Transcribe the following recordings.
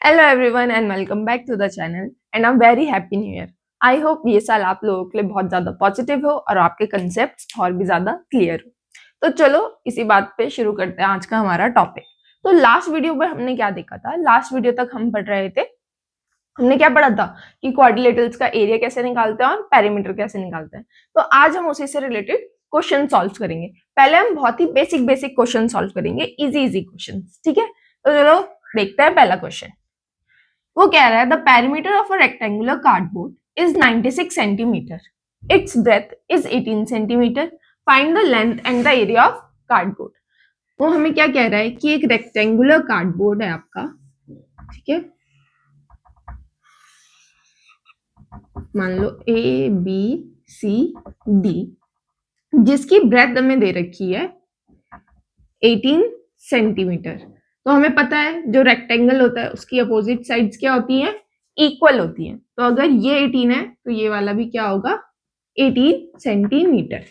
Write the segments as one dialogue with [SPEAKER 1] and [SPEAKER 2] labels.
[SPEAKER 1] Hello everyone and welcome back to the channel and I am very happy new year. I hope ये साल आप लोगों के लिए बहुत ज्यादा पॉजिटिव हो और आपके कंसेप्ट्स और भी ज्यादा क्लियर हो। तो चलो इसी बात पे शुरू करते हैं आज का हमारा टॉपिक। तो लास्ट वीडियो में हमने क्या देखा था? लास्ट वीडियो तक हम पढ़ रहे थे, हमने क्या पढ़ा था कि क्वाड्रिलेटरल्स का एरिया कैसे निकालते हैं और पेरीमीटर कैसे निकालते हैं। तो आज हम उसी से रिलेटेड क्वेश्चन सॉल्व करेंगे। पहले हम बहुत ही बेसिक बेसिक क्वेश्चन सॉल्व करेंगे, इजी इजी क्वेश्चन, ठीक है? तो चलो देखते हैं पहला क्वेश्चन। वो कह रहा है the perimeter of a rectangular cardboard is 96 centimetre, it's breath is 18 centimetre, find the length and the area of cardboard. वो हमें क्या कह रहा है कि एक रेक्टेंगुलर कार्डबोर्ड है आपका, ठीक है, मान लो ए बी सी डी, जिसकी ब्रेथ हमें दे रखी है 18 सेंटीमीटर। तो हमें पता है जो रेक्टेंगल होता है उसकी अपोजिट साइड्स क्या होती हैं? इक्वल होती हैं। तो अगर ये 18 है तो ये वाला भी क्या होगा? 18 सेंटीमीटर।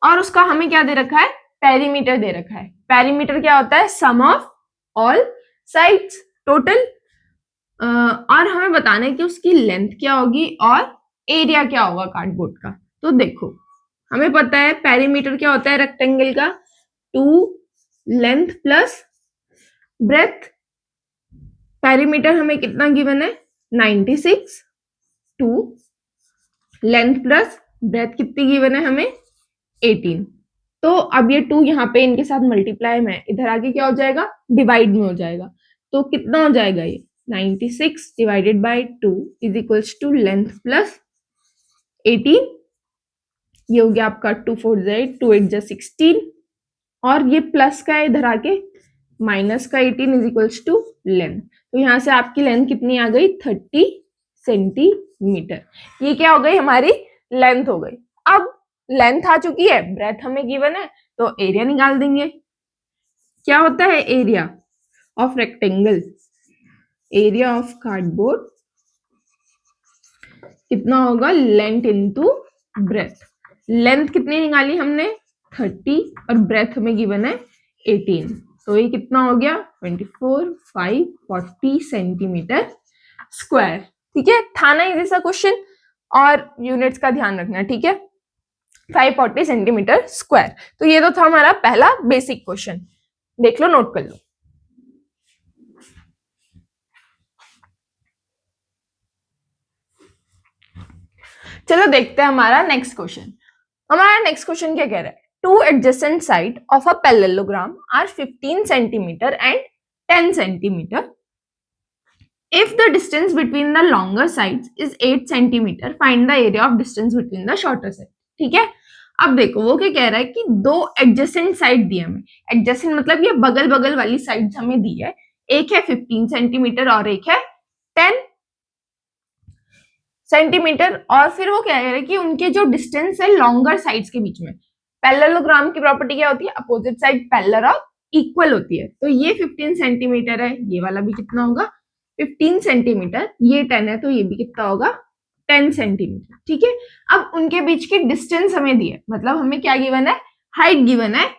[SPEAKER 1] और उसका हमें क्या दे रखा है? पेरीमीटर दे रखा है। पेरीमीटर क्या होता है? सम ऑफ ऑल साइड्स, टोटल। और हमें बताना है कि उसकी लेंथ क्या होगी और एरिया क्या होगा कार्डबोर्ड का। तो देखो, हमें पता है पेरीमीटर क्या होता है रेक्टेंगल का? 2 लेंथ प्लस ब्रेथ। पेरीमीटर हमें कितना गिवन है? 96। 2 लेंथ प्लस ब्रेथ कितनी गिवन है हमें? 18। तो अब ये 2 यहाँ पे इनके साथ मल्टीप्लाई में है, इधर आगे क्या हो जाएगा? डिवाइड में हो जाएगा। तो कितना हो जाएगा ये? 96 divided by 2 is equals to length plus 18। ये हो गया आपका 2 4 8, 2 8 16, और ये प्लस का है इधर आके, माइनस का 18 इज इक्वल्स टू लेंथ। तो यहाँ से आपकी लेंथ कितनी आ गई? 30 सेंटीमीटर। ये क्या हो गई? हमारी लेंथ हो गई। अब लेंथ आ चुकी है, ब्रेथ हमें गिवन है, तो एरिया निकाल देंगे। क्या होता है area of rectangle? Area of cardboard कितना होगा? Length into breadth. लेंथ कितनी निकाली हमने? 30, और ब्रेथ हमें गिवन है 18। तो ये कितना हो गया? 24 5 40 सेंटीमीटर स्क्वायर। ठीक है, था ना इजी सा क्वेश्चन? और यूनिट्स का ध्यान रखना, ठीक है? 540 सेंटीमीटर स्क्वायर। तो ये तो था हमारा पहला बेसिक क्वेश्चन, देख लो, नोट कर लो। चलो देखते हैं हमारा नेक्स्ट क्वेश्चन। हमारा नेक्स्ट क्वेश्चन क्या कह रहा है? Two adjacent side of a parallelogram are 15 centimetre and 10 centimetre. If the distance between the longer sides is 8 centimetre, find the area of distance between the shorter side. ठीक है, अब देखो वो क्या कह रहा है कि दो एडजेसेंट साइड दी हमें। एडजेसेंट मतलब ये बगल बगल वाली साइड हमें दी है। एक है 15 सेंटीमीटर और एक है 10 सेंटीमीटर। और फिर वो कह रहा है कि उनके जो डिस्टेंस है लॉन्गर साइड्स के बीच में। पैरेललोग्राम की प्रॉपर्टी क्या होती है? अपोजिट साइड पैरेलल और इक्वल होती है। तो ये 15 सेंटीमीटर है, ये वाला भी कितना होगा? 15 सेंटीमीटर। ये 10 है तो ये भी कितना होगा? 10 सेंटीमीटर। ठीक है, अब उनके बीच की डिस्टेंस हमें दी है, मतलब हमें क्या गिवन है? हाइट गिवन है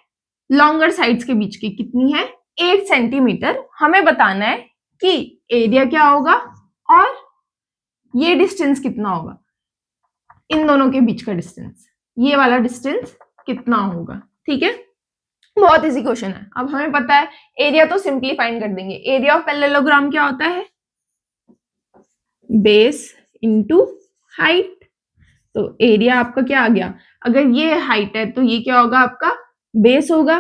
[SPEAKER 1] लॉन्गर साइड्स के बीच की, कितनी है? 8 सेंटीमीटर। हमें बताना है कि एरिया क्या होगा और ये डिस्टेंस कितना होगा, इन दोनों के बीच का डिस्टेंस, ये वाला डिस्टेंस कितना होगा। ठीक है, बहुत इजी क्वेश्चन है। अब हमें पता है एरिया, तो सिंपली फाइंड कर देंगे। एरिया ऑफ पैरेललोग्राम क्या होता है? Base into height. तो एरिया आपका क्या आ गया? अगर ये हाइट है तो ये क्या होगा? आपका बेस होगा।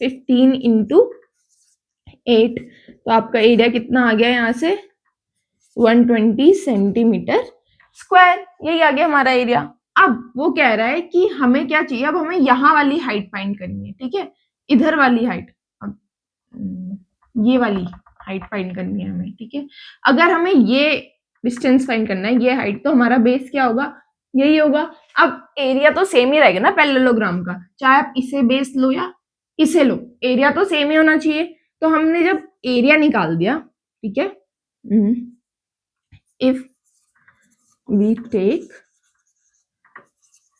[SPEAKER 1] 15 इंटू 8, तो आपका एरिया कितना आ गया यहाँ से? 120 सेंटीमीटर स्क्वायर। यही आ गया हमारा एरिया। अब वो कह रहा है कि हमें क्या चाहिए? अब हमें यहाँ वाली हाइट फाइंड करनी है, ठीक है, इधर वाली हाइट। अब ये वाली हाइट फाइंड करनी है हमें, ठीक है। अगर हमें ये डिस्टेंस फाइंड करना है, ये हाइट, तो हमारा बेस क्या होगा? यही होगा। अब एरिया तो सेम ही रहेगा ना पैरेललोग्राम का, चाहे आप इसे बेस लो या इसे लो, एरिया तो सेम ही होना चाहिए। तो हमने जब एरिया निकाल दिया, ठीक है, if we take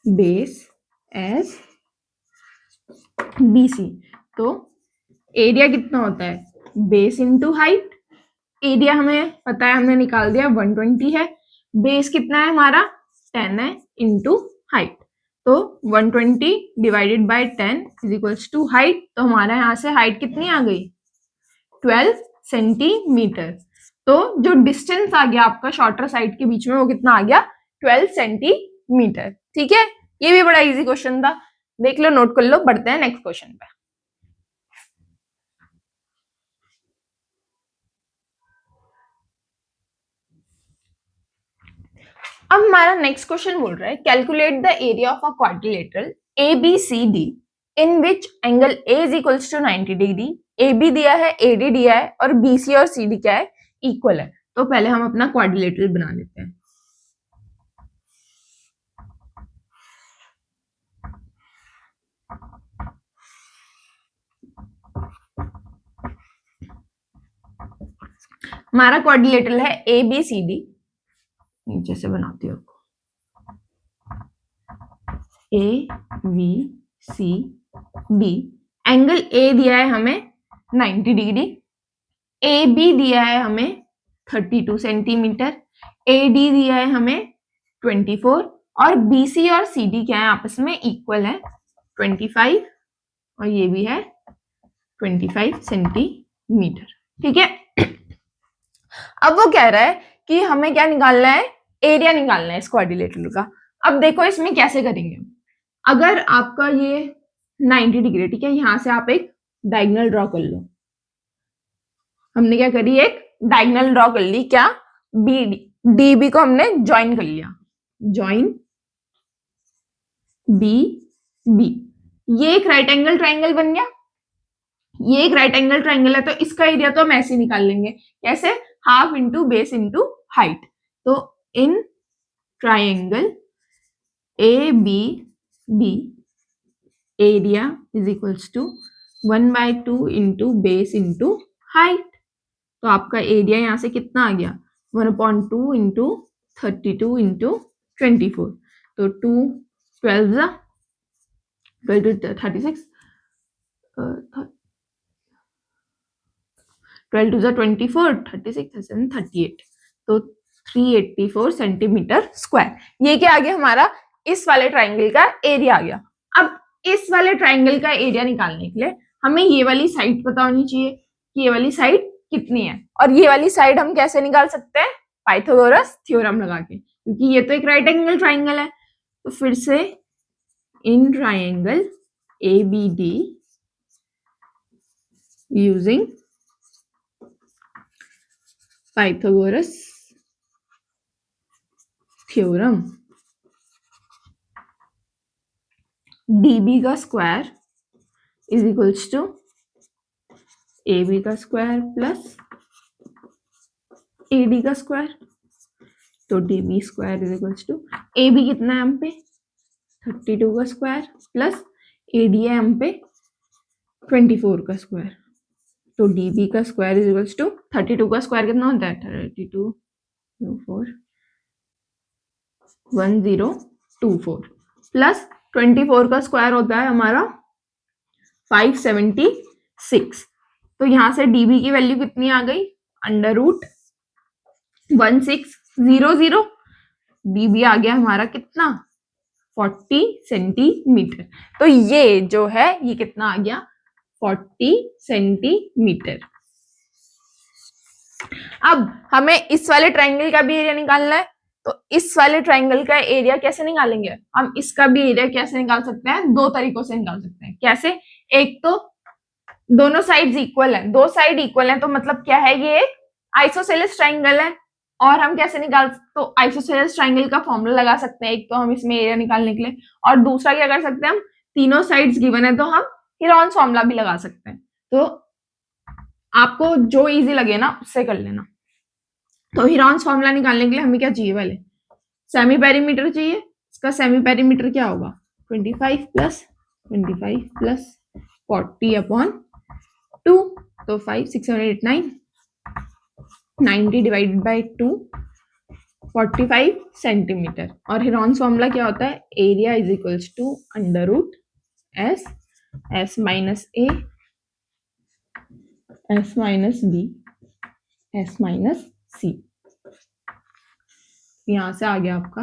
[SPEAKER 1] base as BC, तो एरिया कितना होता है? Base into height. एरिया हमें पता है, हमने निकाल दिया 120 है, बेस कितना है हमारा 10 है इंटू हाइट, तो 120 divided by 10 is equals to height, तो हमारा यहाँ से हाइट कितनी आ गई 12 सेंटीमीटर। तो जो डिस्टेंस आ गया आपका शॉर्टर साइड के बीच में वो कितना आ गया 12 सेंटीमीटर। ठीक है, ये भी बड़ा इजी क्वेश्चन था, देख लो, नोट कर लो। बढ़ते हैं नेक्स्ट क्वेश्चन पे। अब हमारा नेक्स्ट क्वेश्चन बोल रहा है calculate the area of a quadrilateral A B C D in which angle A is equals to 90 degree, A B दिया है, ए डी दिया है, और बी सी और सी डी क्या है इक्वल है। तो पहले हम अपना क्वाड्रिलेटरल बना लेते हैं। हमारा क्वाड्रिलेटरल है ए बी सी डी, नीचे से बनाती हूँ, A B C D, angle A दिया है हमें 90 डिग्री, ए बी दिया है हमें 32 सेंटीमीटर, ए डी दिया है हमें 24, और बी सी और सी डी क्या है आपस में इक्वल है 25, और ये भी है 25 सेंटीमीटर। ठीक है, अब वो कह रहा है कि हमें क्या निकालना है, एरिया निकालना है इस क्वाड्रिलेटरल का। अब देखो इसमें कैसे करेंगे। अगर आपका ये 90 डिग्री, ठीक है, यहां से आप एक डायगोनल ड्रॉ कर लो। हमने क्या करी, एक डायगोनल ड्रॉ कर ली, क्या बी डी बी को हमने ज्वाइन कर लिया, ज्वाइन बी बी, ये एक राइट एंगल ट्राइंगल बन गया, ये एक राइट एंगल ट्राइंगल है, तो इसका एरिया तो हम ऐसे ही निकाल लेंगे, कैसे, half into base into height. तो in triangle A B D area is equals to 1/2 into base into height. तो आपका एरिया यहां से कितना आ गया 1/2 इंटू 32 इंटू 24, तो 2 12 12 to 36, 12 to 24, 36 38, तो 384 सेंटीमीटर स्क्वायर। ये क्या आ गया हमारा, इस वाले ट्राइंगल का एरिया आ गया। अब इस वाले ट्राइंगल का एरिया निकालने के लिए हमें ये वाली साइड पता होनी चाहिए कि ये वाली साइड कितनी है, और ये वाली साइड हम कैसे निकाल सकते हैं, पाइथागोरस थ्योरम लगा के, क्योंकि ये तो एक राइट एंगल ट्राइंगल है। तो फिर से in triangle A B D using Pythagoras theorem, DB का square is equals to A B का स्क्वायर प्लस ए डी का स्क्वायर, तो D B square is equals to A B कितना है हम पे 32 का स्क्वायर प्लस ए डी है हम पे 24 का स्क्वायर, तो डी बी का स्क्वायर इज इक्वल्स टू 32 का स्क्वायर कितना होता है 32 4 1024 प्लस 24 का स्क्वायर होता है हमारा 576। तो यहां से डीबी की वैल्यू कितनी आ गई √1600, डीबी आ गया हमारा कितना 40 सेंटीमीटर। तो ये जो है ये कितना आ गया 40 सेंटीमीटर। अब हमें इस वाले ट्राइंगल का भी एरिया निकालना है, तो इस वाले ट्राइंगल का एरिया कैसे निकालेंगे, हम इसका भी एरिया कैसे निकाल सकते हैं, दो तरीकों से निकाल सकते हैं। कैसे, एक तो दोनों साइड्स इक्वल है, दो साइड इक्वल है, तो मतलब क्या है ये एक आइसोसेलेस ट्राइंगल है। और हम कैसे निकाल, तो आइसोसेलेस ट्राइंगल का फॉर्मूला लगा सकते हैं एक तो हम इसमें एरिया निकालने के लिए, और दूसरा क्या कर सकते हैं हम, तीनों साइड्स गिवन है तो हम हीरोन्स फॉर्मूला भी लगा सकते हैं। तो आपको जो इजी लगे ना उससे कर लेना। तो हीरोन्स फॉर्मूला निकालने के लिए हमें क्या चाहिए, पहले सेमी पेरीमीटर चाहिए। इसका सेमी पेरीमीटर क्या होगा 25 प्लस 40/2, तो 5 6 7 8 9 90 डिवाइडेड बाई 2 45 सेंटीमीटर। और हीरोन्स फॉर्मूला क्या होता है, area is equals to √S S minus A S minus B S minus C। यहां से आ गया आपका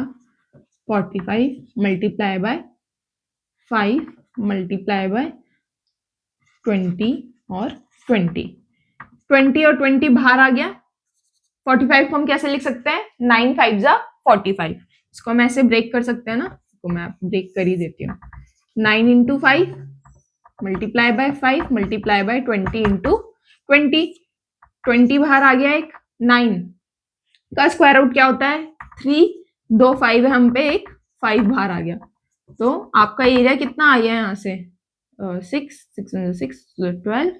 [SPEAKER 1] 45 मल्टीप्लाई बाय 5 मल्टीप्लाई बाय 20 और 20 और 20 बाहर आ गया। 45 को हम कैसे लिख सकते हैं, 9 5 जा 45। इसको हम ऐसे ब्रेक कर सकते हैं ना, तो मैं ब्रेक कर ही देती हूँ। 9 into 5 multiply by 5 multiply by 20 into 20 बाहर आ गया, एक 9 का स्क्वायर रूट क्या होता है 3, 2 5 है हम पे, एक 5 बाहर आ गया। तो आपका एरिया कितना आ गया यहाँ से 6 12,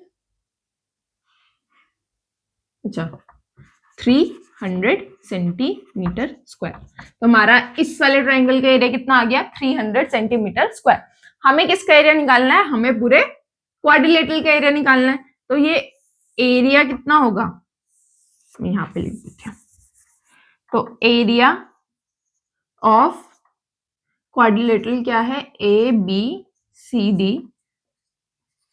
[SPEAKER 1] अच्छा 300 सेंटीमीटर स्क्वायर। तो हमारा इस वाले ट्रायंगल का एरिया कितना आ गया 300 सेंटीमीटर स्क्वायर। हमें किसका एरिया निकालना है, हमें पूरे क्वाड्रिलेटरल का एरिया निकालना है। तो ये एरिया कितना होगा, यहां पे लिख देते हैं। तो एरिया ऑफ क्वाड्रिलेटरल क्या है, ए बी सी डी,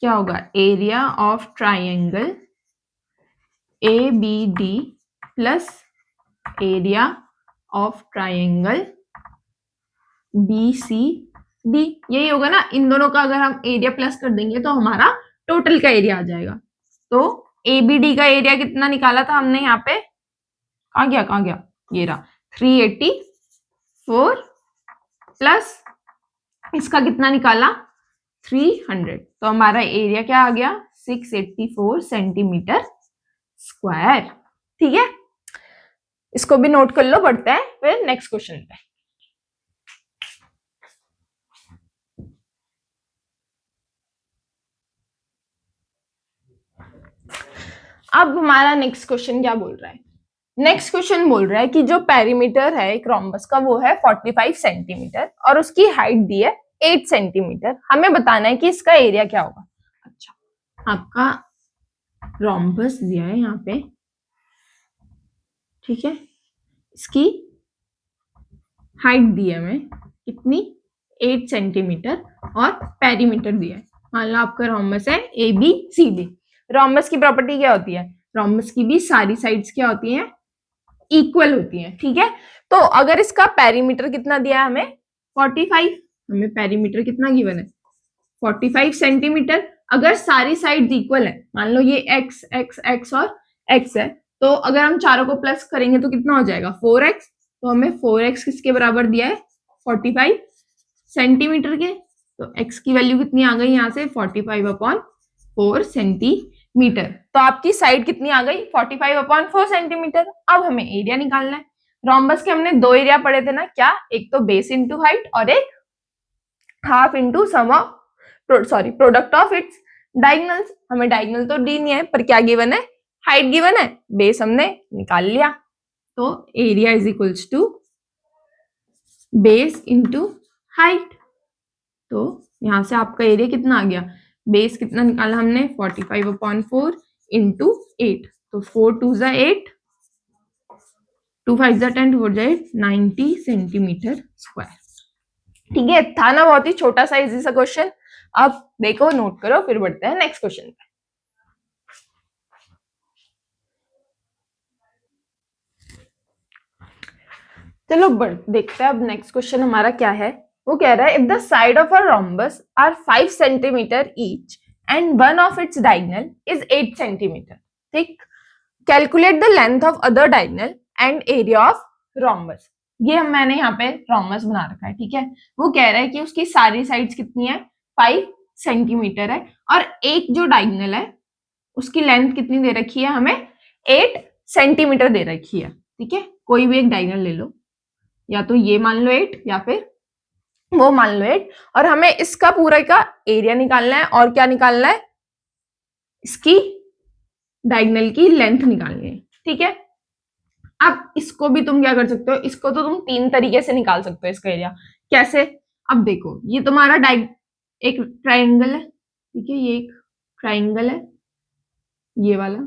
[SPEAKER 1] क्या होगा area of triangle A B D plus area of triangle B C D, यही होगा ना। इन दोनों का अगर हम एरिया प्लस कर देंगे तो हमारा टोटल का एरिया आ जाएगा। तो ए बी डी का एरिया कितना निकाला था हमने यहाँ पे, कहाँ गया ये रहा 384 प्लस इसका कितना निकाला 300। तो हमारा एरिया क्या आ गया 684 सेंटीमीटर स्क्वायर। ठीक है, इसको भी नोट कर लो, बढ़ते हैं फिर नेक्स्ट क्वेश्चन पे। अब हमारा नेक्स्ट क्वेश्चन क्या बोल रहा है, नेक्स्ट क्वेश्चन बोल रहा है कि जो पेरीमीटर है एक रोम्बस का वो है 45 सेंटीमीटर और उसकी हाइट दी है 8 सेंटीमीटर। हमें बताना है कि इसका एरिया क्या होगा। अच्छा, आपका रोम्बस दिया है यहाँ पे, ठीक है, इसकी हाइट दी है हमें कितनी 8 सेंटीमीटर और पेरीमीटर दिया है। मान लो आपका रोम्बस है A B C D. Rhombus की प्रॉपर्टी क्या होती है, रोम्बस की भी सारी साइड्स क्या होती हैं इक्वल होती हैं। ठीक है, तो अगर इसका पेरीमीटर कितना दिया है हमें 45, हमें पेरीमीटर कितना गिवन है 45 सेंटीमीटर। अगर सारी साइड्स इक्वल है, मान लो ये x x x और x है, तो अगर हम चारों को प्लस करेंगे तो कितना हो जाएगा 4x। तो हमें 4x किसके बराबर दिया है 45 सेंटीमीटर के। तो x की वैल्यू कितनी आ गई यहाँ से 45/4 सेंटीमीटर। तो आपकी साइड कितनी आ गई 45/4 सेंटीमीटर। अब हमें एरिया निकालना है। रोम्बस के हमने दो एरिया पढ़े थे ना, क्या, एक तो बेस इंटू हाइट और एक half into sum of product of its diagonals. हमें डायगोनल तो दी नहीं है, पर क्या गिवन है हाइट गिवन है, बेस हमने निकाल लिया। तो area is equals to base into height. तो यहां से आपका एरिया कितना आ गया, बेस कितना निकाला हमने 45/4 इंटू 8। तो 4 2 जा 8, 2 5 जा 10, 4 जा 8, 90 सेंटीमीटर स्क्वायर। ठीक है, था ना बहुत ही छोटा सा इजी सा क्वेश्चन। अब देखो, नोट करो, फिर बढ़ते हैं नेक्स्ट क्वेश्चन पे। चलो देखते हैं अब नेक्स्ट क्वेश्चन हमारा क्या है। वो कह रहा है if the side of a rhombus are 5 centimetre each and one of its diagonal is 8 centimetre. ठीक, calculate the length of other diagonal and area of rhombus. ये मैंने यहाँ पे रोम्बस बना रखा है। ठीक है, वो कह रहा है कि उसकी सारी साइड्स कितनी है 5 सेंटीमीटर है और एक जो डायगोनल है उसकी लेंथ कितनी दे रखी है हमें 8 सेंटीमीटर दे रखी है। ठीक है, कोई भी एक डायगोनल ले लो, या तो ये मान लो 8 या फिर वो मान लो 8, और हमें इसका पूरा का एरिया निकालना है और क्या निकालना है इसकी डायगोनल की लेंथ निकालनी है। ठीक है, अब इसको भी तुम क्या कर सकते हो, इसको तो तुम 3 तरीके से निकाल सकते हो इसका एरिया। कैसे, अब देखो, ये तुम्हारा एक ट्राइंगल है। ठीक है, ये एक ट्राइंगल है, ये वाला।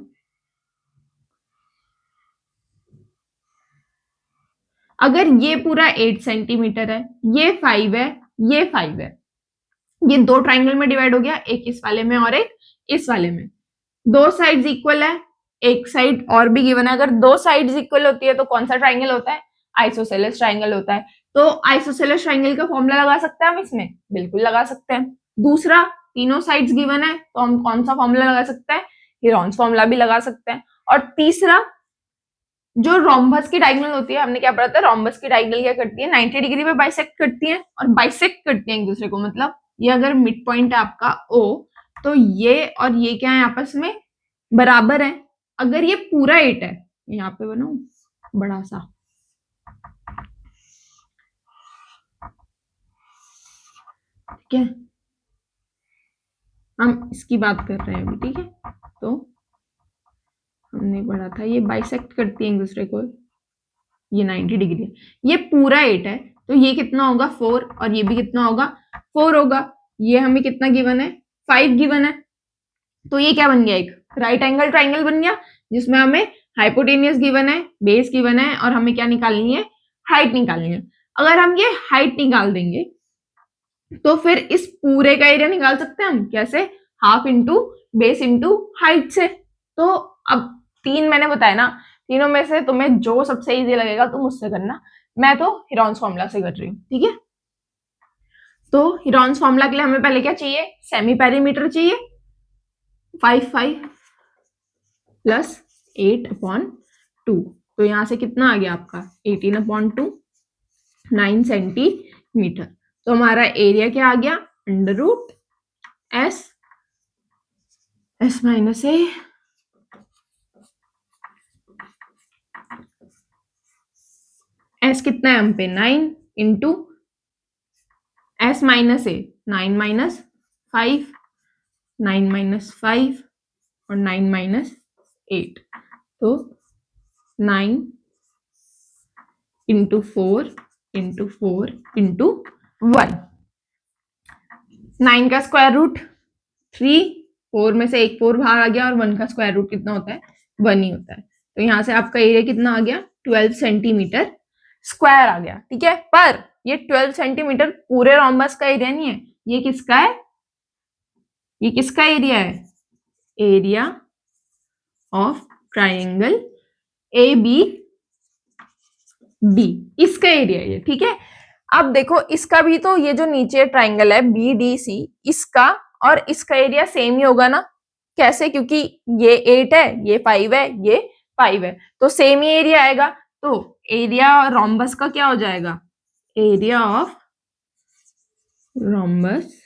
[SPEAKER 1] अगर ये पूरा 8 सेंटीमीटर है, ये 5 है, ये 5 है, ये दो ट्राइंगल में डिवाइड हो गया, एक इस वाले में और एक इस वाले में। दो साइड्स इक्वल है एक साइड और भी गिवन है। अगर दो साइड्स इक्वल होती है तो कौन सा ट्राइंगल होता है? आइसोसेलेस ट्राइंगल होता है। तो आइसोसेलेस ट्राइंगल का फॉर्मूला लगा सकते हैं हम इसमें, बिल्कुल लगा सकते हैं। दूसरा, तीनों साइड्स गिवन है तो हम कौन सा फॉर्मूला लगा सकते हैं? हीरोन्स फॉर्मूला भी लगा सकते हैं। और तीसरा, जो रोम्बस की डायगोनल होती है, हमने क्या पढ़ा था? रोम्बस की डायगोनल क्या करती है? 90 डिग्री पे बाइसेक्ट करती है, और बाइसेक्ट करती है एक दूसरे को। मतलब ये अगर मिड पॉइंट है आपका O, तो ये और ये क्या है? आपस में बराबर है। अगर ये पूरा 8 है, यहाँ पे बनाऊं बड़ा सा, ठीक है, हम इसकी बात कर रहे हैं अभी, ठीक है। तो हमने पढ़ा था ये बाइसेक्ट करती है एक दूसरे को, ये 90 डिग्री है, ये पूरा 8 है, तो ये कितना होगा? 4, और ये भी कितना होगा? 4 होगा। ये हमें कितना गिवन है? 5 गिवन है। तो ये क्या बन गया? एक राइट एंगल ट्राइंगल बन गया, जिसमें हमें हाइपोटेनियस गिवन है, बेस गिवन है, और हमें क्या निकालनी है? हाइट निकालनी है। अगर हम ये हाइट निकाल देंगे तो फिर इस पूरे का एरिया निकाल सकते हैं हम। कैसे? Half into base into height से। तो अब 3 मैंने बताया ना, तीनों में से तुम्हें जो सबसे इजी लगेगा तुम उससे करना। मैं तो हीरोन्स फॉर्मूला से कर रही हूँ, ठीक है। तो हीरोन्स फॉर्मूला के लिए हमें पहले क्या चाहिए? सेमी पेरीमीटर चाहिए। 5 प्लस 8/2, तो यहां से कितना आ गया आपका? 18/2, 9 सेंटीमीटर। तो हमारा एरिया क्या आ गया? Under root S minus A S कितना है हम पे? 9 into S minus A, 9 minus 5, 9 minus 5 और 9 माइनस 8, तो 9 इंटू 4 इंटू 4 इंटू 1। 9 का स्क्वायर रूट 3, 4 में से एक 4 बाहर आ गया, और 1 का स्क्वायर रूट कितना होता है? 1 ही होता है। तो यहां से आपका एरिया कितना आ गया? 12 सेंटीमीटर स्क्वायर आ गया, ठीक है। पर ये 12 सेंटीमीटर पूरे रोम्बस का एरिया नहीं है। ये किसका है? ये किसका एरिया है? Area of triangle A B D, इसका एरिया है, ठीक है। अब देखो इसका भी तो, ये जो नीचे ट्राइंगल है बी डी सी, इसका और इसका एरिया सेम ही होगा ना। कैसे? क्योंकि ये 8 है, ये 5 है, ये 5 है, तो सेम ही एरिया आएगा। तो एरिया रोम्बस का क्या हो जाएगा? Area of rhombus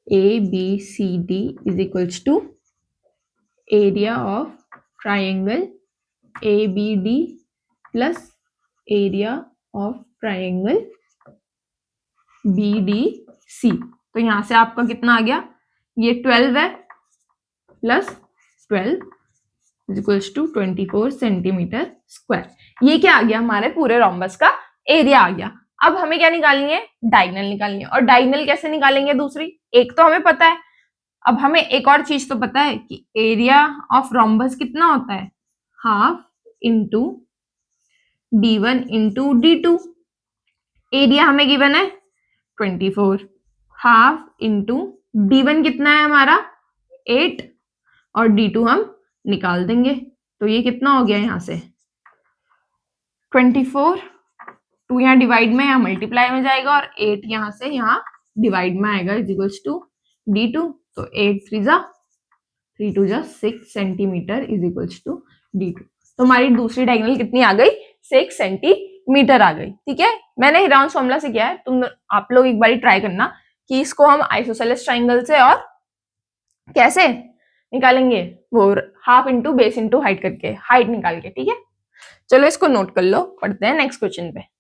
[SPEAKER 1] A B C D is equals to area of triangle A B D plus area of triangle B D C. तो यहां से आपका कितना आ गया? ये 12 है plus 12 is equals to 24 centimetre square. ये क्या आ गया? हमारे पूरे रोम्बस का एरिया आ गया। अब हमें क्या निकालनी है? डायगोनल निकालनी है। और डायगोनल कैसे निकालेंगे? दूसरी एक तो हमें पता है, अब हमें एक और चीज तो पता है कि एरिया ऑफ रोम्बस कितना होता है? Half into d1 into d2। Area हमें गिवन है 24, हाफ इंटू d1 कितना है हमारा? 8, और d2 हम निकाल देंगे। तो ये कितना हो गया? यहाँ से 24, 2 यहाँ डिवाइड में, यहाँ मल्टीप्लाई में जाएगा, और 8 यहाँ से यहाँ डिवाइड में आएगा, इज इक्वल्स टू d2। तो 8 3 2 6 centimetre is equals to d2। तो हमारी दूसरी डायगोनल कितनी आ गई? 6 सेंटीमीटर आ गई, ठीक है। मैंने हीरोन्स फॉर्मूला से किया है, आप लोग एक बार ट्राई करना कि इसको हम आइसोसेलेस ट्राइंगल से और कैसे निकालेंगे, वो half into base into height करके, हाइट निकाल के, ठीक है। चलो इसको नोट कर लो, पढ़ते हैं नेक्स्ट क्वेश्चन पे।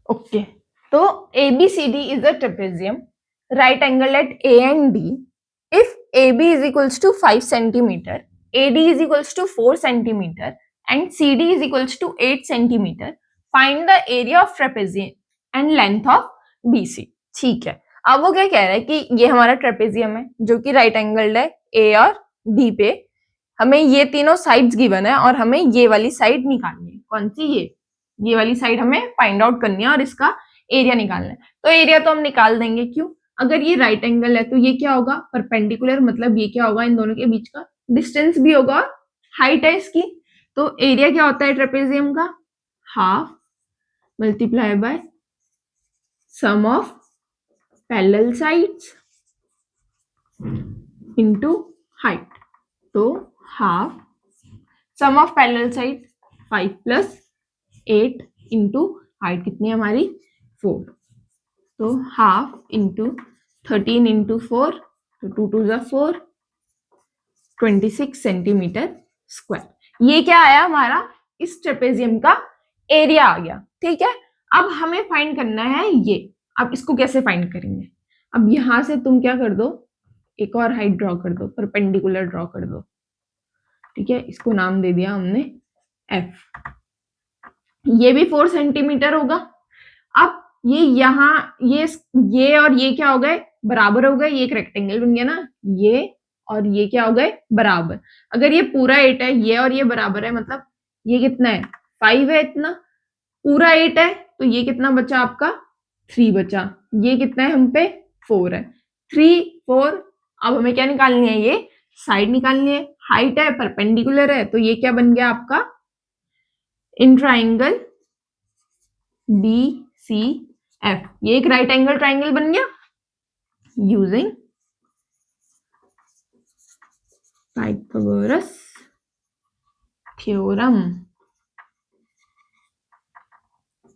[SPEAKER 1] ओके, तो ABCD is a trapezium, right angle at A and D. If AB is equals to 5 centimeter, AD is equals to 4 centimeter, and CD is equals to 8 centimeter, find the area of trapezium and length of BC. ठीक है, अब वो क्या कह रहा है कि ये हमारा ट्रेपेजियम है जो कि राइट एंगल्ड है A और D पे। हमें ये तीनों साइड्स गिवन है और हमें ये वाली साइड निकालनी है। कौन सी? ये वाली साइड हमें फाइंड आउट करनी है और इसका एरिया निकालना है। तो एरिया तो हम निकाल देंगे, क्यों? अगर ये राइट एंगल है तो ये क्या होगा, परपेंडिकुलर, मतलब ये क्या होगा, इन दोनों के बीच का डिस्टेंस भी होगा और हाइट है इसकी। तो एरिया क्या होता है ट्रेपेजियम का, half multiply by sum of parallel sides into height. तो half sum of parallel side 5 plus 8 into height कितनी है हमारी 4, तो हाफ इंटू 13 इंटू 4, तो 2 2 जा 4, 26 सेंटीमीटर स्क्वायर। ये क्या आया हमारा, इस ट्रेपेजियम का एरिया आ गया। ठीक है, अब हमें फाइंड करना है ये। अब इसको कैसे फाइंड करेंगे, अब यहां से तुम क्या कर दो, एक और हाइट ड्रॉ कर दो, परपेंडिकुलर ड्रॉ कर दो। ठीक है, इसको नाम दे दिया हमने एफ। ये भी 4 सेंटीमीटर होगा। अब ये यहाँ ये और ये क्या हो गए, बराबर हो गए, ये एक रेक्टेंगल बन गया ना, ये और ये क्या हो गए, बराबर। अगर ये पूरा 8 है, ये और ये बराबर है, मतलब ये कितना है 5 है, इतना पूरा 8 है, तो ये कितना बचा आपका 3 बचा। ये कितना है हम पे 4 है, 3 4। अब हमें क्या निकालनी है, ये साइड निकालनी है। हाइट है, परपेंडिकुलर है, तो ये क्या बन गया आपका, in triangle B C F, ये एक राइट एंगल ट्राइंगल बन गया यूजिंग पाइथागोरस थ्योरम।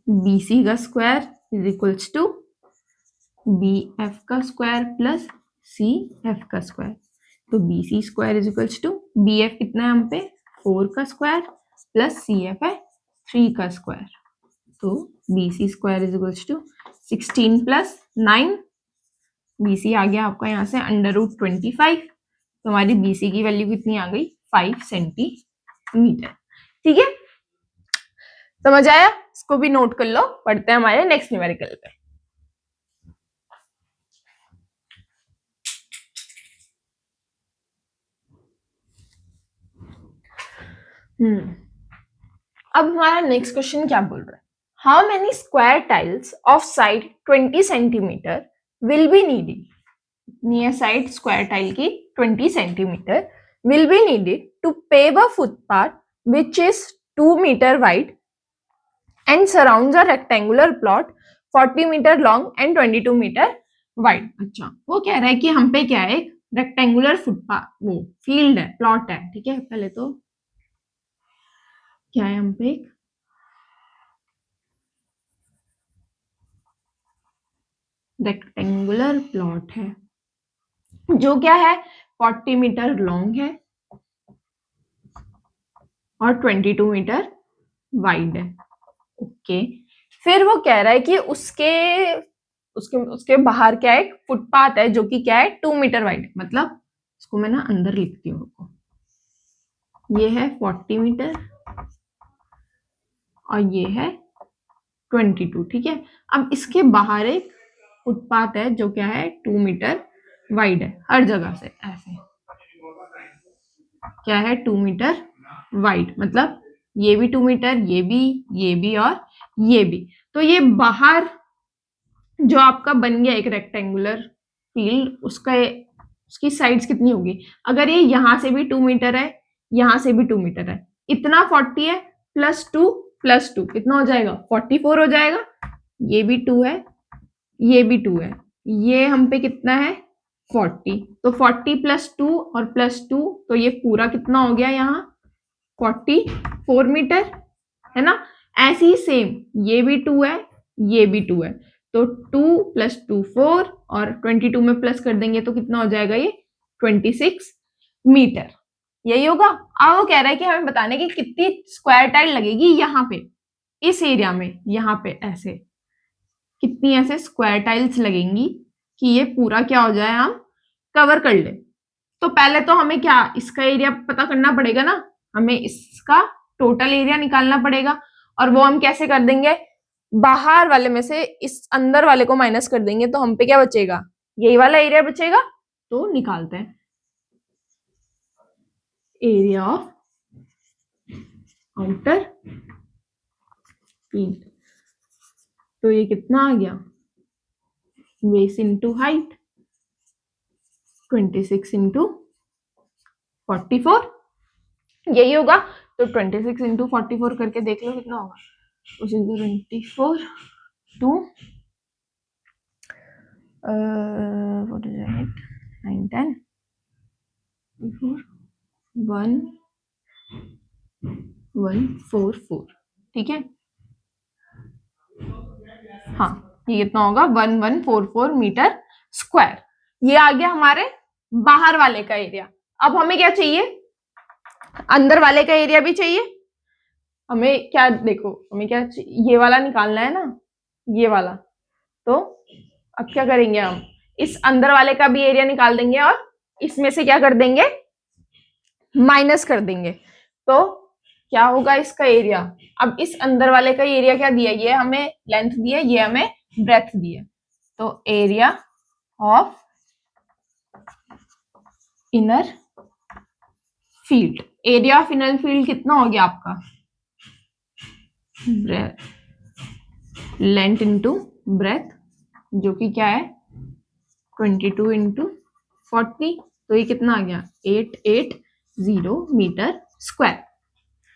[SPEAKER 1] BC का square is equals to BF का स्क्वायर प्लस CF का स्क्वायर। तो BC square is equals to BF कितना है हम पे 4 का स्क्वायर प्लस CF है 3 का स्क्वायर। तो BC square is equals to 16 plus 9, BC आ गया आपका यहाँ से √25। तो हमारी BC की वैल्यू कितनी आ गई 5 सेंटीमीटर। ठीक है, समझ आया? इसको भी नोट कर लो, पढ़ते हैं हमारे नेक्स्ट न्यूमेरिकल पे। अब हमारा नेक्स्ट क्वेश्चन क्या बोल रहा है, how many square tiles of side 20 centimetre will be needed. Near side square tile की 20 centimetre will be needed to pave a footpath which is 2 meter wide and surrounds a rectangular plot 40 meter long and 22 meter wide। अच्छा, वो कह रहा है कि हम पे क्या है, रेक्टेंगुलर फुटपाथ, वो फील्ड है, प्लॉट है। ठीक है, पहले तो क्या है, हम पे एक रेक्टेंगुलर प्लॉट है जो क्या है 40 मीटर लॉन्ग है और 22 मीटर वाइड है। ओके, फिर वो कह रहा है कि उसके उसके उसके बाहर क्या है, एक फुटपाथ है जो कि क्या है 2 मीटर वाइड है। मतलब इसको मैं ना अंदर लिखती हूँ, ये है 40 मीटर और ये है 22। ठीक है, अब इसके बाहर एक फुटपाथ है जो क्या है 2 मीटर वाइड है, हर जगह से ऐसे क्या है 2 मीटर वाइड, मतलब ये भी 2 मीटर, ये भी और ये भी। तो ये बाहर जो आपका बन गया एक रेक्टेंगुलर फील्ड, उसकी साइड्स कितनी होगी, अगर ये यहां से भी 2 मीटर है, यहां से भी 2 मीटर है, इतना 40 है प्लस 2 कितना हो जाएगा 44 हो जाएगा। ये भी 2 है, ये भी 2 है, ये हम पे कितना है 40, तो 40 प्लस 2 और प्लस 2, तो ये पूरा कितना हो गया यहाँ 44 मीटर, है ना। ऐसे ही सेम ये भी 2 है, ये भी 2 है, तो 2 प्लस 2 4 और 22 में प्लस कर देंगे तो कितना हो जाएगा ये 26 मीटर, यही होगा। अब वो कह रहा है कि हमें बताने की कितनी स्क्वायर टाइल लगेगी यहाँ पे, इस एरिया में, यहाँ पे ऐसे कितनी ऐसे स्क्वायर टाइल्स लगेंगी कि ये पूरा क्या हो जाए, हम कवर कर ले। तो पहले तो हमें क्या इसका एरिया पता करना पड़ेगा ना, हमें इसका टोटल एरिया निकालना पड़ेगा। और वो हम कैसे कर देंगे, बाहर वाले में से इस अंदर वाले को माइनस कर देंगे, तो हम पे क्या बचेगा, यही वाला एरिया बचेगा। तो निकालते हैं एरिया ऑफ आउटर फील्ड। तो ये कितना आ गया, बेस इंटू हाइट 26 इंटू 44, यही होगा। तो 26 इंटू 44 करके देख लो कितना होगा, 24 टू what is it 9 10 4 1 1 4 4, ठीक है। हाँ, ये कितना होगा 1144 मीटर स्क्वायर। ये आ गया हमारे बाहर वाले का एरिया। अब हमें क्या चाहिए, अंदर वाले का एरिया भी चाहिए। हमें क्या, देखो हमें क्या ये वाला निकालना है ना, ये वाला। तो अब क्या करेंगे, हम इस अंदर वाले का भी एरिया निकाल देंगे और इसमें से क्या कर देंगे, माइनस कर देंगे। तो क्या होगा इसका एरिया। अब इस अंदर वाले का एरिया क्या दिया, ये हमें लेंथ दिया, ये हमें ब्रेथ दिया। तो area of inner field, area of inner field कितना हो गया आपका, लेंथ इंटू ब्रेथ, जो कि क्या है 22 इंटू 40। तो ये कितना आ गया 880 मीटर स्क्वायर,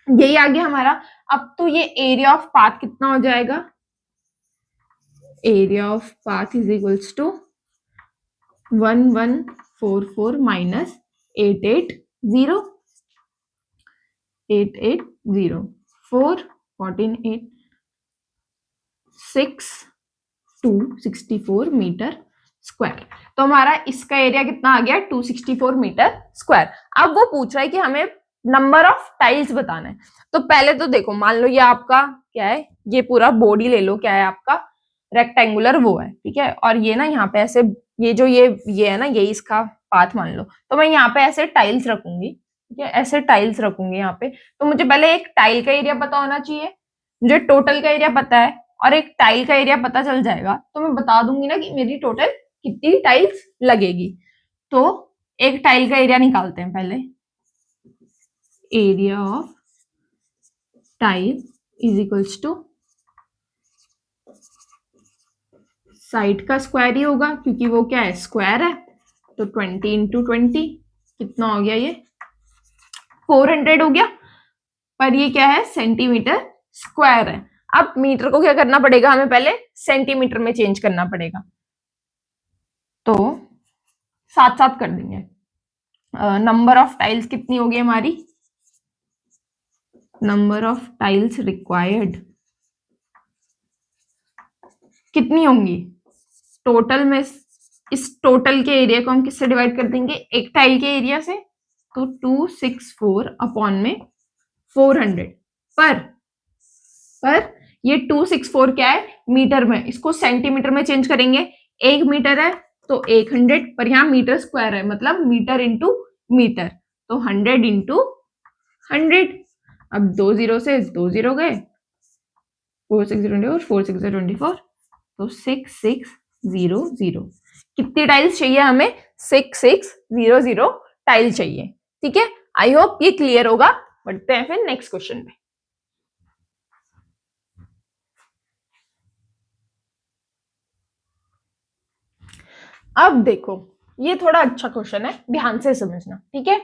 [SPEAKER 1] यही आ गया हमारा। अब तो ये एरिया ऑफ पाथ कितना हो जाएगा, area of path is equals to 1144 minus 880 4 14 8 6 264 metre square. तो हमारा इसका एरिया कितना आ गया 264 मीटर स्क्वायर। अब वो पूछ रहा है कि हमें नंबर ऑफ टाइल्स बताना है। तो पहले तो देखो, मान लो ये आपका क्या है, ये पूरा बॉडी ले लो, क्या है आपका रेक्टेंगुलर वो है, ठीक है। और ये ना यहाँ पे ऐसे, ये जो ये है ना, यही इसका पाथ मान लो। तो मैं यहाँ पे ऐसे टाइल्स रखूंगी, ठीक है, ऐसे टाइल्स रखूंगी यहाँ पे। तो मुझे पहले एक टाइल का एरिया पता होना चाहिए, मुझे टोटल का एरिया पता है और एक टाइल का एरिया पता चल जाएगा तो मैं बता दूंगी ना कि मेरी टोटल कितनी टाइल्स लगेगी। तो एक टाइल का एरिया निकालते हैं पहले, area of tile is equals to side का स्क्वायर ही होगा, क्योंकि वो क्या है स्क्वायर है। तो 20 इंटू 20 कितना हो गया, ये 400 हो गया, पर ये क्या है सेंटीमीटर स्क्वायर है। अब मीटर को क्या करना पड़ेगा, हमें पहले सेंटीमीटर में चेंज करना पड़ेगा। तो साथ साथ कर देंगे। नंबर ऑफ टाइल्स कितनी होगी हमारी, नंबर ऑफ टाइल्स रिक्वायर्ड कितनी होंगी टोटल में। इस टोटल के एरिया को हम किससे डिवाइड कर देंगे, एक टाइल के एरिया से। तो 264 अपॉन में 400 पर ये 264 क्या है मीटर में, इसको सेंटीमीटर में चेंज करेंगे। 1 मीटर है तो 100, पर यहाँ मीटर स्क्वायर है, मतलब मीटर इंटू मीटर। तो 100 इंटू 100। अब 2 0 से 2 0 गए, 4 6 24 4 6 24, तो 6600। कितनी टाइल्स चाहिए हमें, 6600 टाइल चाहिए, ठीक है। आई होप ये क्लियर होगा। बढ़ते हैं फिर नेक्स्ट क्वेश्चन पे। अब देखो, ये थोड़ा अच्छा क्वेश्चन है, ध्यान से समझना, ठीक है।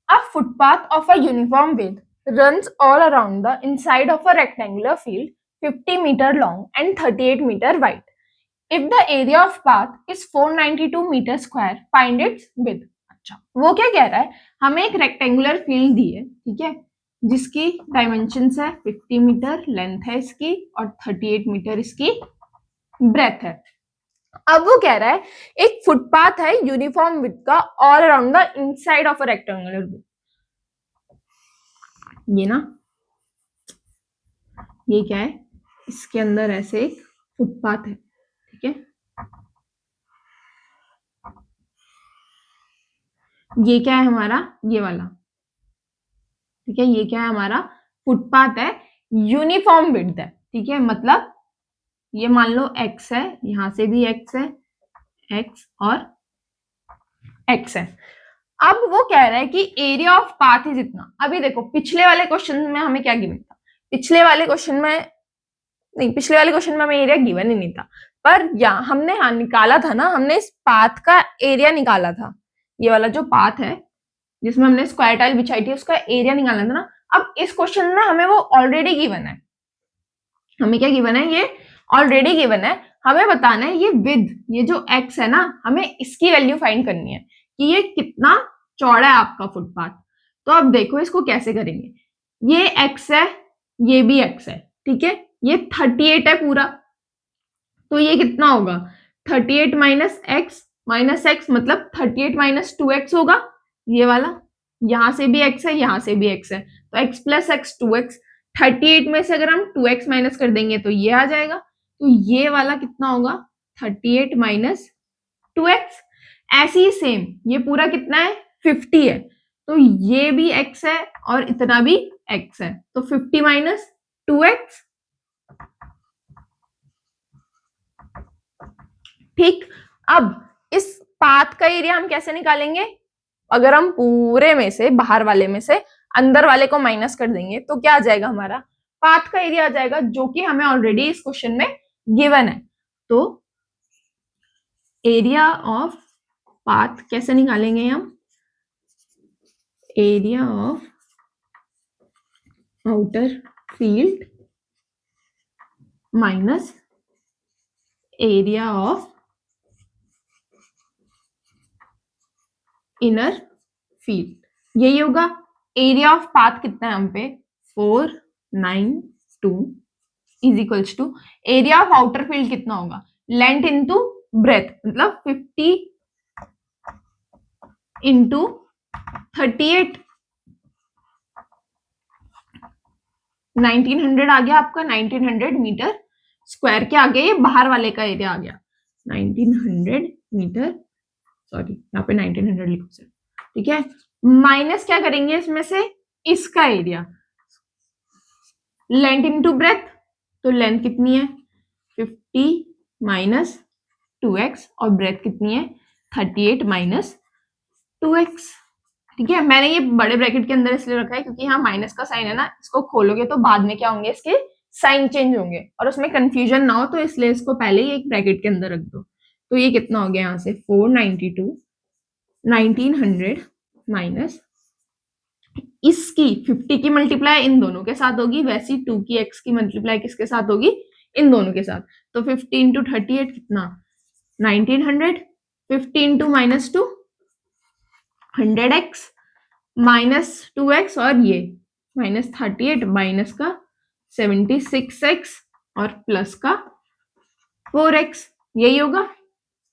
[SPEAKER 1] A footpath of a uniform width runs all around the inside of a rectangular field 50 meter long and 38 meter wide. If the area of path is 492 meter square, find its width. अच्छा, वो क्या कह रहा है, हमें एक rectangular field दी है, ठीक है, जिसकी डायमेंशंस है 50 मीटर लेंथ है इसकी और 38 मीटर इसकी ब्रेथ है। अब वो कह रहा है एक फुटपाथ है यूनिफॉर्म विड्थ का all around the inside of a rectangular width. ये ना, ये क्या है, इसके अंदर ऐसे एक फुटपाथ है, ठीक है। ये क्या है हमारा, ये वाला, ठीक है। ये क्या है हमारा फुटपाथ है, यूनिफॉर्म विड्थ है, ठीक है। मतलब ये मान लो x है, यहां से भी x है, x और x है। अब वो कह रहा है कि एरिया ऑफ पाथ इज इतना। अभी देखो पिछले वाले क्वेश्चन में हमें क्या गिवन था, पिछले वाले क्वेश्चन में नहीं, पिछले वाले क्वेश्चन में हमें एरिया गिवन ही नहीं था, पर यहाँ हमने निकाला था ना, हमने इस पाथ का एरिया निकाला था। ये वाला जो पाथ है जिसमें हमने स्क्वायर टाइल बिछाई थी उसका एरिया निकालना था ना। अब इस क्वेश्चन में हमें वो ऑलरेडी गिवन है। हमें क्या गिवन है? ये ऑलरेडी गिवन है। हमें बताना है ये विद, ये जो x है ना, हमें इसकी वैल्यू फाइंड करनी है कि ये कितना चौड़ा है आपका फुटपाथ। तो अब देखो इसको कैसे करेंगे। ये x है, ये भी x है, ठीक है। ये 38 है पूरा, तो ये कितना होगा? 38 माइनस x मतलब 38 माइनस 2x होगा। ये वाला यहां से भी x है, यहां से भी x है, तो x प्लस एक्स 2x। 38 में से अगर हम 2x माइनस कर देंगे तो ये आ जाएगा। तो ये वाला कितना होगा? 38 माइनस 2x। ऐसे ही सेम ये पूरा कितना है? 50 है, तो ये भी x है और इतना भी x है, तो 50 माइनस 2x। ठीक, अब इस पाथ का एरिया हम कैसे निकालेंगे? अगर हम पूरे में से, बाहर वाले में से अंदर वाले को माइनस कर देंगे तो क्या आ जाएगा? हमारा पाथ का एरिया आ जाएगा, जो कि हमें ऑलरेडी इस क्वेश्चन में गिवन है। तो एरिया ऑफ पाथ कैसे निकालेंगे हम? Area of outer field minus area of inner field, यही होगा। एरिया ऑफ पाथ कितना है हम पे? 492 is equals to area of outer field कितना होगा? लेंथ इंटू ब्रेथ, मतलब 50 इंटू 38, 1900 आ गया आपका। 1900 मीटर स्क्वायर के आगे ये बाहर वाले का एरिया आ गया 1900 मीटर, सॉरी यहाँ पे 1900 लिखो सर, ठीक है। माइनस क्या करेंगे इसमें से? इसका एरिया, लेंथ इंटू ब्रेथ, तो लेंथ कितनी है? 50 माइनस 2x और ब्रेथ कितनी है? 38 माइनस 2x, ठीक है। मैंने ये बड़े ब्रैकेट के अंदर इसलिए रखा है क्योंकि यहाँ माइनस का साइन है ना, इसको खोलोगे तो बाद में क्या होंगे? इसके साइन चेंज होंगे और उसमें कंफ्यूजन ना हो, तो इसलिए इसको पहले ही एक ब्रैकेट के अंदर रख दो। तो ये कितना हो गया यहाँ से? 492, 1900 माइनस इसकी 50 की मल्टीप्लाई इन दोनों के साथ होगी, वैसी 2 की x की मल्टीप्लाई किसके साथ होगी? इन दोनों के साथ। तो 50 इंटू 38 कितना? 1900। 50 into minus 2 100x minus 2x और ये माइनस 38 माइनस का 76x और प्लस का 4x, यही होगा।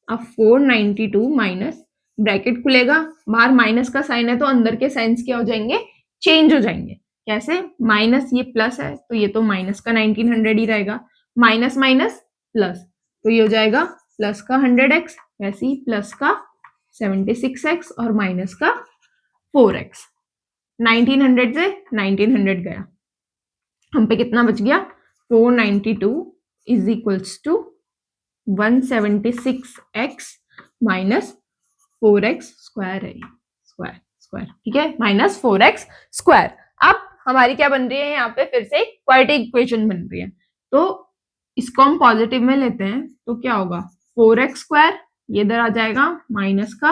[SPEAKER 1] अब 492 माइनस, ब्रैकेट खुलेगा, बाहर माइनस का साइन है तो अंदर के साइंस क्या हो जाएंगे? चेंज हो जाएंगे। कैसे? माइनस ये प्लस है तो ये तो माइनस का 1900 ही रहेगा, माइनस माइनस प्लस, तो ये हो जाएगा प्लस का 100x, वैसे ही प्लस का 76x और माइनस का 4x। 1900 से 1900 गया, हम पे कितना बच गया? 492 is equals to 176x minus 4x square है, स्क्वायर स्क्वायर, ठीक है, माइनस 4x स्क्वायर। अब हमारी क्या बन रही है? यहाँ पे फिर से क्वाड्रेटिक इक्वेशन बन रही है, तो इसको हम पॉजिटिव में लेते हैं तो क्या होगा? 4x स्क्वायर, ये इधर आ जाएगा माइनस का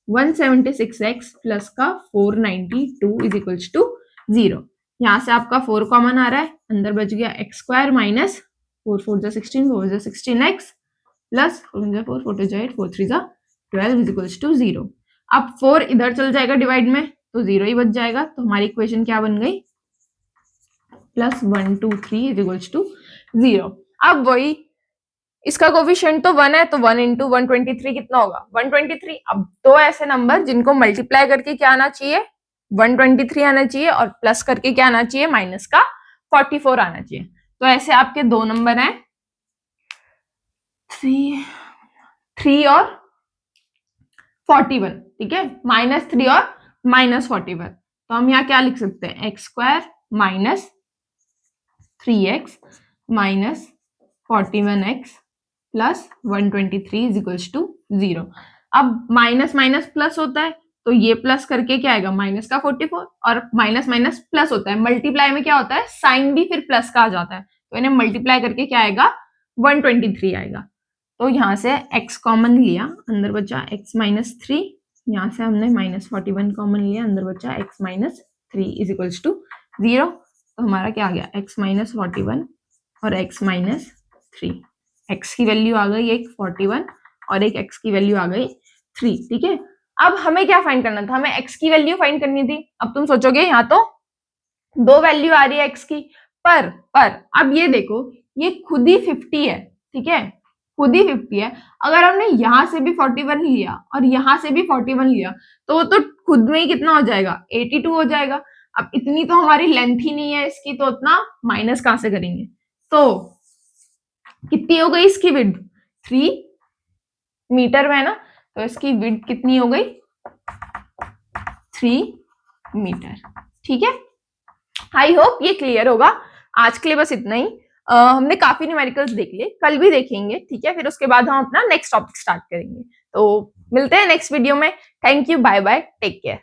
[SPEAKER 1] 176x प्लस का 492 इज इक्वल्स टू 0। यहाँ से आपका 4 कॉमन आ रहा है, अंदर बच गया x स्क्वायर माइनस 4 4 जा 16, 4 जा 16x प्लस 4 जा 4, 4 जा 8, 4 3 जा 12 इज इक्वल्स टू 0। अब 4 इधर चल जाएगा डिवाइड में तो 0 ही बच जाएगा, तो हमारी इक्वेशन क्या बन गई? Plus 1 2 3 is equals to 0। अब वही, इसका कोफिशिएंट तो 1 है, तो 1 इंटू 123 कितना होगा? 123। अब दो ऐसे नंबर जिनको मल्टीप्लाई करके क्या आना चाहिए? 123 आना चाहिए और प्लस करके क्या आना चाहिए? माइनस का 44 आना चाहिए। तो ऐसे आपके दो नंबर हैं 3 और 41, ठीक है, -3 और -41। तो हम यहाँ क्या लिख सकते हैं? X square minus 3x minus 41x plus 123 is equals to 0। अब माइनस माइनस प्लस होता है तो ये प्लस करके क्या आएगा? माइनस का 44, और माइनस माइनस प्लस होता है, मल्टीप्लाई में क्या होता है? साइन भी फिर प्लस का आ जाता है, तो इन्हें मल्टीप्लाई करके क्या आएगा 123 आएगा। तो यहाँ से x कॉमन लिया, अंदर बचा x माइनस 3, यहाँ से हमने -41 कॉमन लिया, अंदर बचा x minus 3 is equals to 0। तो हमारा क्या आ गया x माइनस 41 और x माइनस 3, x की वैल्यू आ गई एक 41 और एक x की वैल्यू आ गई 3। ठीक है, अब हमें क्या फाइंड करना था, हमें x की वैल्यू फाइंड करनी थी। अब तुम सोचोगे यहाँ तो 2 वैल्यू आ रही है x की, पर अब ये देखो ये खुद ही 50 है। ठीक है, खुद ही 50 है। अगर हमने यहां से भी 41 लिया और यहां से भी 41 लिया तो वो तो खुद में ही कितना हो जाएगा 82 हो जाएगा। अब इतनी तो हमारी लेंथ ही नहीं है इसकी, तो उतना माइनस कहां से करेंगे। तो कितनी हो गई इसकी विड्थ 3 मीटर में है ना, तो इसकी विड्थ कितनी हो गई 3 मीटर। ठीक है, आई होप ये क्लियर होगा। आज के लिए बस इतना ही। हमने काफी न्यूमेरिकल्स देख लिए, कल भी देखेंगे। ठीक है, फिर उसके बाद हम अपना नेक्स्ट टॉपिक स्टार्ट करेंगे। तो मिलते हैं नेक्स्ट वीडियो में। Thank you, bye bye, take care.